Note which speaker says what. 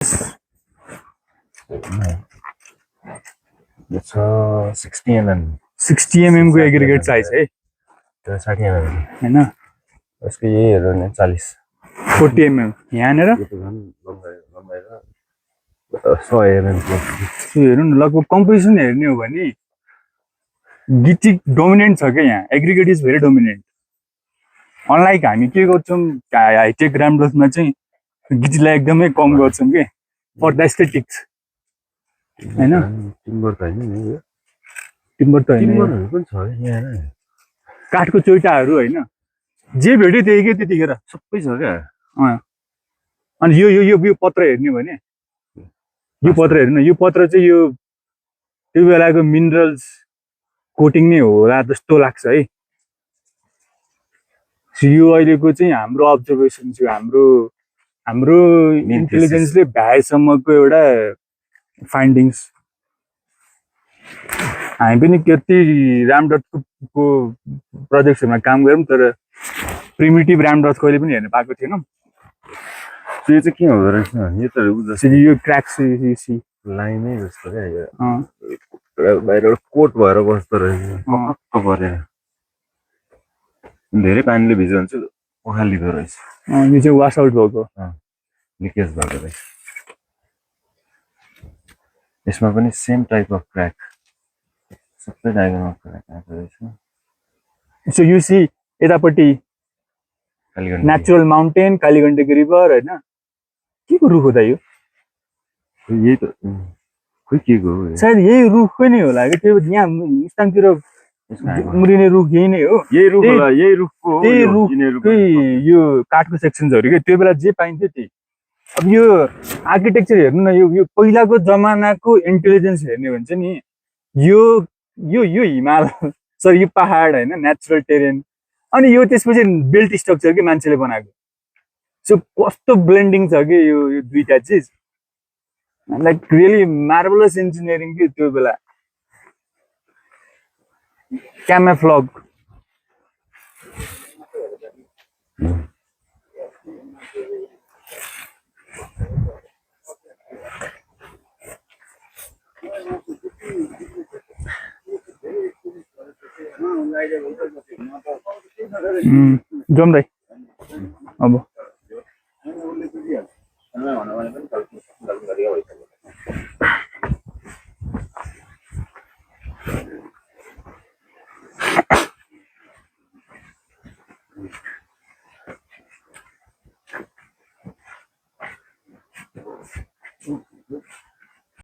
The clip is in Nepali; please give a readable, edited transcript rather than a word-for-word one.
Speaker 1: यो छ 60 mm
Speaker 2: 60 mm को एग्रिगेट साइज है
Speaker 1: त्यो 60 mm
Speaker 2: हैन
Speaker 1: यसको यही हेर्नु नि 40
Speaker 2: 40 mm यहाँनेर
Speaker 1: यो त झन् लम्बाइ र 100 mm को
Speaker 2: हेर्नु न लगभग कम्पोजिसन हेर्ने हो भने गिटी डोमिनेन्ट छ के यहाँ aggregate is very dominant unlike हामी के गर्छौं हाइटेक रामडोसमा चाहिँ गिटीलाई एकदमै कम गर्छौं के फर द एस्थेटिक्स हैन
Speaker 1: टिम्बर त हैन नि यो
Speaker 2: टिम्बर त हैन
Speaker 1: टिम्बरहरु पनि छ यहाँ
Speaker 2: काठको चोइटाहरु हैन जे भेट्यो त्यही के त्यतिखेर
Speaker 1: सबै छ क्या
Speaker 2: अनि यो पत्र हेर्ने भने यो पत्र हेर्नु यो पत्र चाहिँ यो त्यो बेलाको मिनरल्स कोटिङ नै होला जस्तो लाग्छ है यो अहिलेको चाहिँ हाम्रो अब्जर्भेसन छ हाम्रो इन्टेलिजेन्सले भ्याएसम्मको एउटा फाइन्डिङ्स हामी पनि कति रामडटको प्रोजेक्टहरुमा काम गरौँ तर प्रिमिटिभ रामडट कहिले पनि हेर्न पाएको थिएनौं
Speaker 1: त्यो चाहिँ के हुँदो रहेछ यो त जस्तो
Speaker 2: यो क्रैक सी
Speaker 1: लाइनै जस्तो क्या यो बाहिरबाट कोट भएर बस्दो रहेछ पक्क परेर धेरै पानीले भिज्यो भने चाहिँ पखालिदो रहेछ
Speaker 2: यो चाहिँ वास आउट भएको
Speaker 1: लिकेज भएको रहेछ यसमा पनि सेम टाइप अफ क्रैक सबै डायग्राममा क्रैक आएको रहेछ
Speaker 2: सो यु सी यतापट्टि नेचुरल माउन्टेन कालीगण्डकी रिभर हैन के को रुख हो त यो
Speaker 1: यही त खोइ के को हो
Speaker 2: सायद यही रुखकै नै होला के त्यो यहाँ मुस्ताङतिर उम्रिने रुख यही नै हो
Speaker 1: यही रुख होला यही रुखको हो
Speaker 2: त्यही रुखकै यो काठको सेक्सन्सहरु के त्यो बेला जे पाइन्थ्यो त्यही अब यो आर्किटेक्चर हेर्नु न यो पहिलाको जमानाको इन्टेलिजेन्स हेर्ने भने चाहिँ नि यो हिमाल सरी यो पहाड हैन नेचुरल टेरेन अनि यो त्यसपछि बिल्ट स्ट्रक्चर के मान्छेले बनाएको सो कस्तो ब्लेन्डिङ छ के यो दुईटा चीज लाइक रियली मार्भलस इन्जिनियरिङ के त्यो बेला क्यामोफ्लेज जाउँ दाइ अब